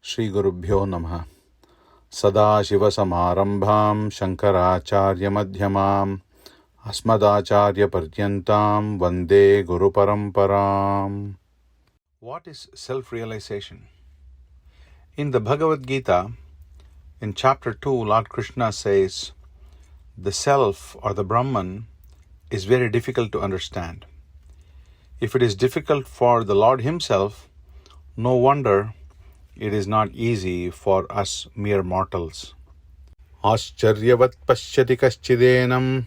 Shri Gurubhyo Namaha. Sadashivasamārambhām Shankarācārya-madhyamām Asmadācārya-paryantam Vande Guru Paramparam. What is self-realization? In the Bhagavad Gita, in chapter 2, Lord Krishna says, the self or the Brahman is very difficult to understand. If it is difficult for the Lord himself, no wonder it is not easy for us mere mortals. Ascharyavat pashyati kaschidenam,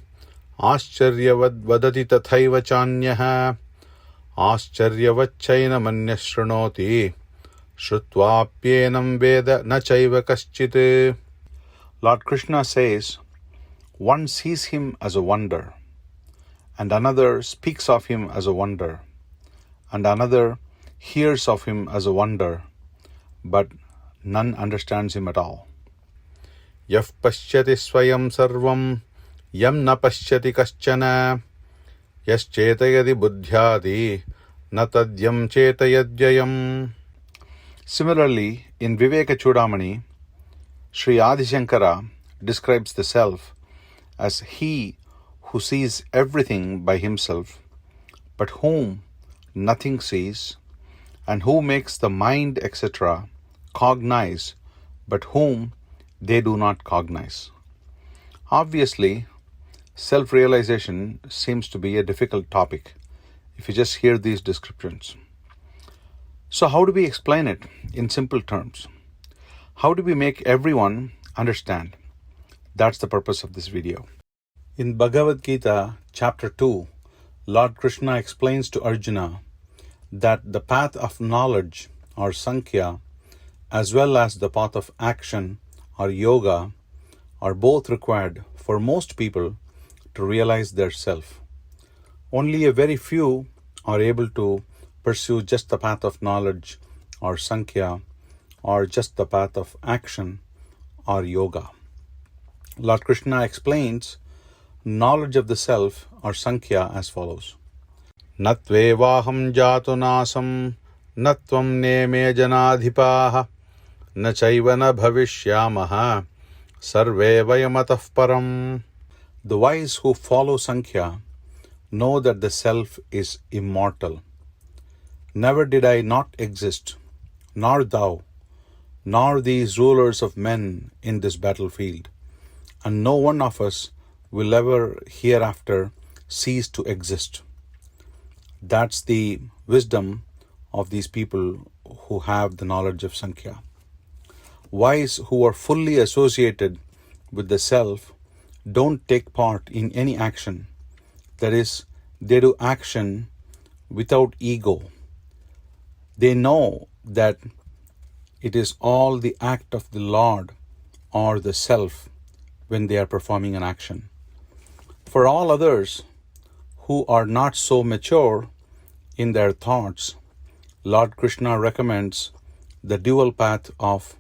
ascharyavat vadati tathaiva chanyah, ascharyavat chaina manyah shrunoti, shrutvaapyenam veda na chaiva kaschit. Lord Krishna says, one sees him as a wonder, and another speaks of him as a wonder, and another hears of him as a wonder, but none understands him at all. Yaf pashyati swayam sarvam, yam na pashyati kaschana, yas chetayadi buddhyadi, na tadyam chetayadyayam. Similarly, in Viveka Chudamani, Sri Adi Shankara describes the self as he who sees everything by himself, but whom nothing sees, and who makes the mind, etc., cognize, but whom they do not cognize. Obviously, self-realization seems to be a difficult topic if you just hear these descriptions. So how do we explain it in simple terms? How do we make everyone understand? That's the purpose of this video. In Bhagavad Gita, chapter 2, Lord Krishna explains to Arjuna that the path of knowledge or Sankhya as well as the path of action or yoga are both required for most people to realize their self. Only a very few are able to pursue just the path of knowledge or Sankhya or just the path of action or yoga. Lord Krishna explains knowledge of the self or Sankhya as follows. Natvevaham jatu nasam, natvam neme janadhipaha, na chaiva na bhavishyamaha, sarve vayamatah param. The wise who follow Sankhya know that the self is immortal. Never did I not exist, nor thou, nor these rulers of men in this battlefield, and no one of us will ever hereafter cease to exist. That's the wisdom of these people who have the knowledge of Sankhya. Wise who are fully associated with the self don't take part in any action. That is, they do action without ego. They know that it is all the act of the Lord or the self when they are performing an action. For all others who are not so mature in their thoughts, Lord Krishna recommends the dual path of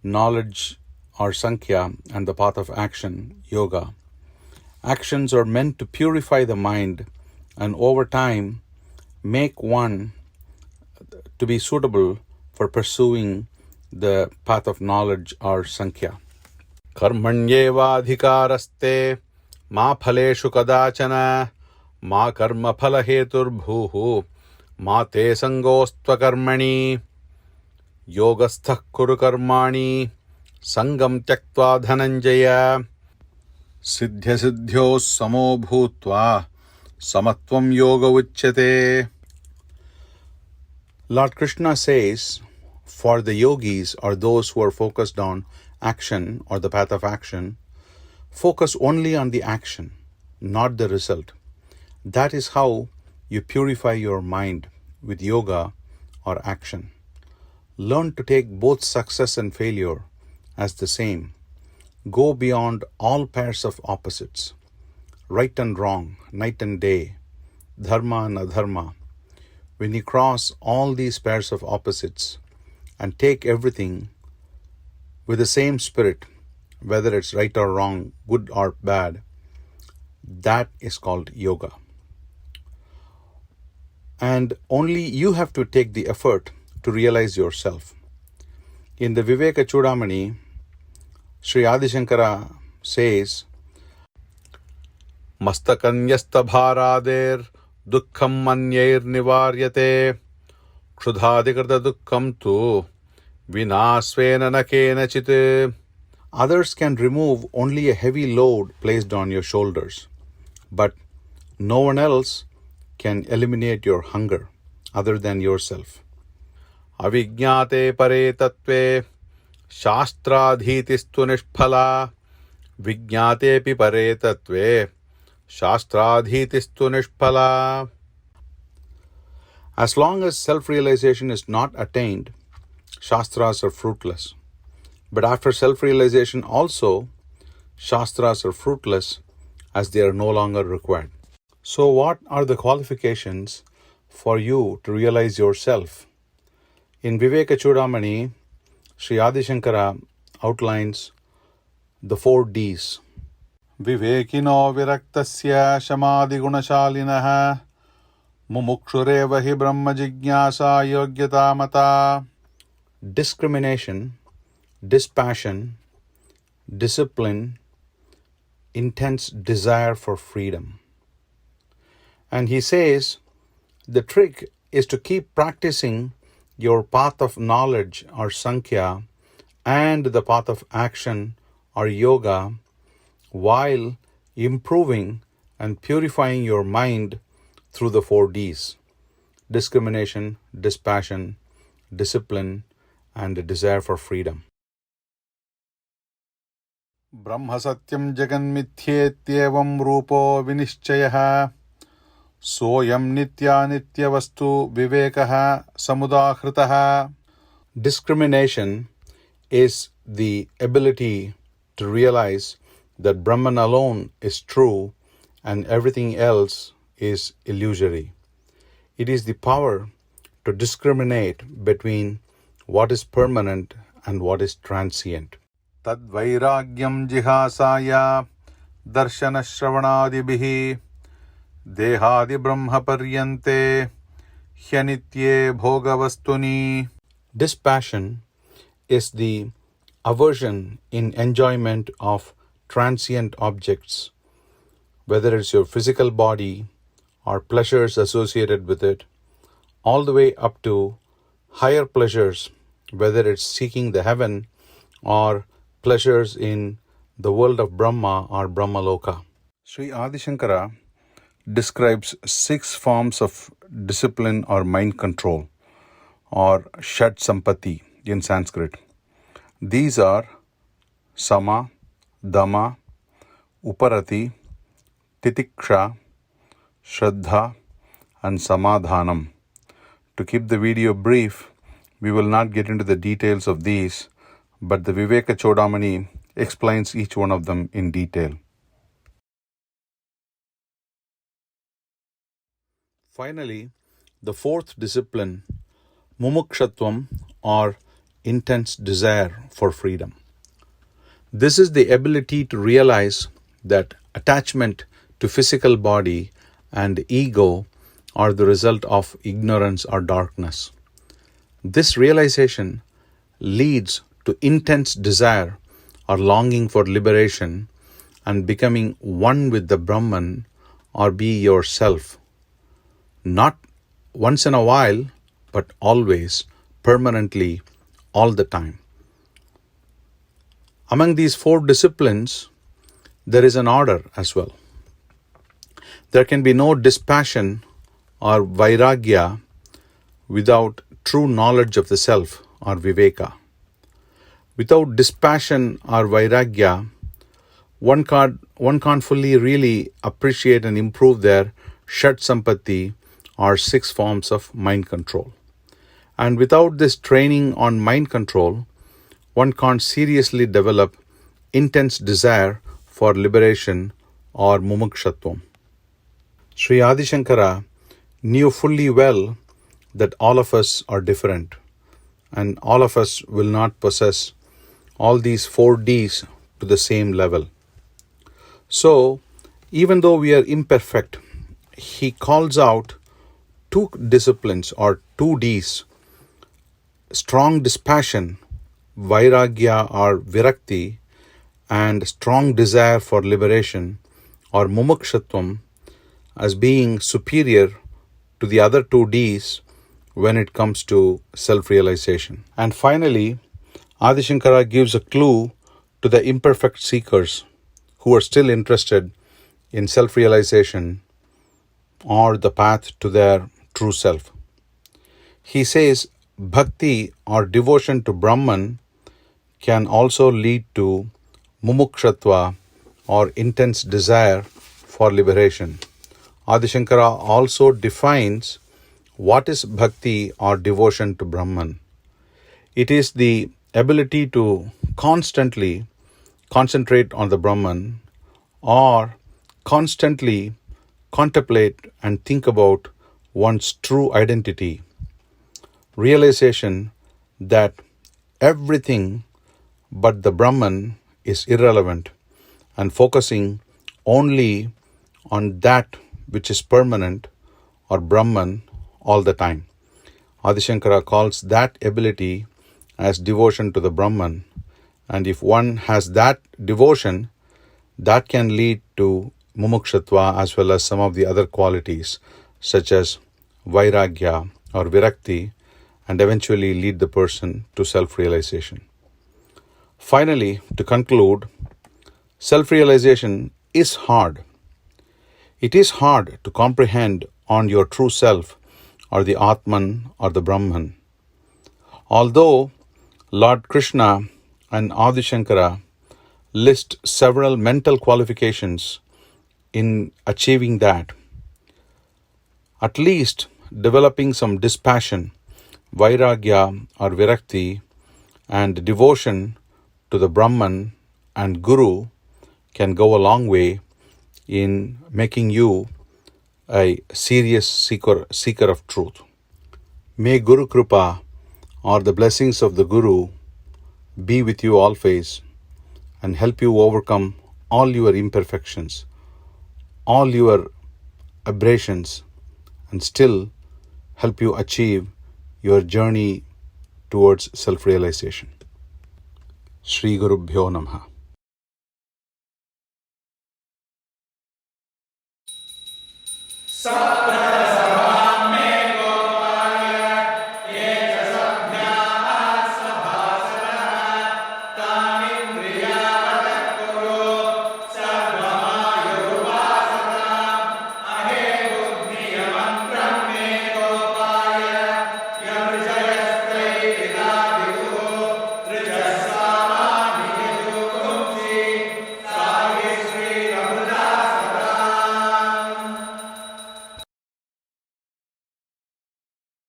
knowledge or Sankhya and the path of action, yoga. Actions are meant to purify the mind and over time make one to be suitable for pursuing the path of knowledge or Sankhya. Karmanyeva adhikaraste ma phaleshu kadachana ma karma phala hetur bhuhu ma te sangostva karmani yogasthah kuru karmani sangam tyaktva dhananjaya siddhya siddhyos samo bhutva samatvam yoga uchyate. Lord Krishna says, for the yogis or those who are focused on action or the path of action, focus only on the action, not the result. That is how you purify your mind with yoga or action. Learn to take both success and failure as the same. Go beyond all pairs of opposites, right and wrong, night and day, dharma and adharma. When you cross all these pairs of opposites and take everything with the same spirit, whether it's right or wrong, good or bad, that is called yoga. And only you have to take the effort to realize yourself. In the Viveka Chudamani, Sri Adi Shankara says, Mastakanyasta bharader dukkham manyair nivaryate kshudhadikrita dukkham tu vinasvena nakenachit. Others can remove only a heavy load placed on your shoulders, but no one else can eliminate your hunger other than yourself. Avijñāte pare tattve shastradhitistu nishphala vijñātepi pare tattve shastradhitistu nishphala. As long as self-realization is not attained, shastras are fruitless. But after self-realization also, shastras are fruitless as they are no longer required. So what are the qualifications for you to realize yourself? In Viveka Chudamani, Sri Adi Shankara outlines the 4 Ds. Vivekino viraktasya shamadi gunashalinaha mumukshureva hi brahma jigyasa yogyata mata. Discrimination, dispassion, discipline, intense desire for freedom. And he says, the trick is to keep practicing your path of knowledge or Sankhya and the path of action or yoga while improving and purifying your mind through the 4 Ds: discrimination, dispassion, discipline, and a desire for freedom. Brahma satyam jagan mithyetyevam rupo vinishchayaha soyam nitya nitya vastu vivekaha samudahritaha. Discrimination is the ability to realize that Brahman alone is true and everything else is illusory. It is the power to discriminate between what is permanent and what is transient. Tad vairagyam jihasaya darshana shravanadibihi dehadi brahma paryante hyanitye bhogavastuni. Dispassion is the aversion in enjoyment of transient objects, whether it's your physical body or pleasures associated with it, all the way up to higher pleasures, whether it's seeking the heaven or pleasures in the world of Brahma or Brahmaloka. Sri Adi Shankara describes 6 forms of discipline or mind control, or Shat Sampatti in Sanskrit. These are Sama, Dama, Uparati, Titiksha, Shraddha, and Samadhanam. To keep the video brief, we will not get into the details of these, but the Viveka Chudamani explains each one of them in detail. Finally, the 4th discipline, Mumukshatvam, or intense desire for freedom. This is the ability to realize that attachment to physical body and ego are the result of ignorance or darkness. This realization leads to intense desire or longing for liberation and becoming one with the Brahman or be yourself, not once in a while, but always, permanently, all the time. Among these 4 disciplines, there is an order as well. There can be no dispassion or vairagya without true knowledge of the self or viveka. Without dispassion or vairagya, one can't fully really appreciate and improve their Shat Sampatti or 6 forms of mind control. And without this training on mind control, one can't seriously develop intense desire for liberation or mumukshatvam. Sri Adi Shankara knew fully well that all of us are different and all of us will not possess all these 4 Ds to the same level. So, even though we are imperfect, he calls out 2 disciplines or 2 Ds: strong dispassion, vairagya or virakti and strong desire for liberation or mumukshatvam as being superior to the other two Ds when it comes to self-realization. And finally, Adi Shankara gives a clue to the imperfect seekers who are still interested in self-realization or the path to their true self. He says bhakti or devotion to Brahman can also lead to mumukshatva or intense desire for liberation. Adi Shankara also defines what is bhakti or devotion to Brahman. It is the ability to constantly concentrate on the Brahman or constantly contemplate and think about one's true identity. Realization that everything but the Brahman is irrelevant and focusing only on that which is permanent or Brahman all the time. Adi Shankara calls that ability as devotion to the Brahman, and if one has that devotion, that can lead to mumukshatva as well as some of the other qualities such as vairagya or virakti, and eventually lead the person to self-realization. Finally, to conclude, self-realization is hard. It is hard to comprehend on your true self or the Atman or the Brahman. Although Lord Krishna and Adi Shankara list several mental qualifications in achieving that, at least developing some dispassion, vairagya or virakti, and devotion to the Brahman and Guru can go a long way in making you a serious seeker of truth. May Guru Kripa or the blessings of the Guru be with you always and help you overcome all your imperfections, all your aberrations, and still help you achieve your journey towards self-realization. Shri Gurubhyo Namaha.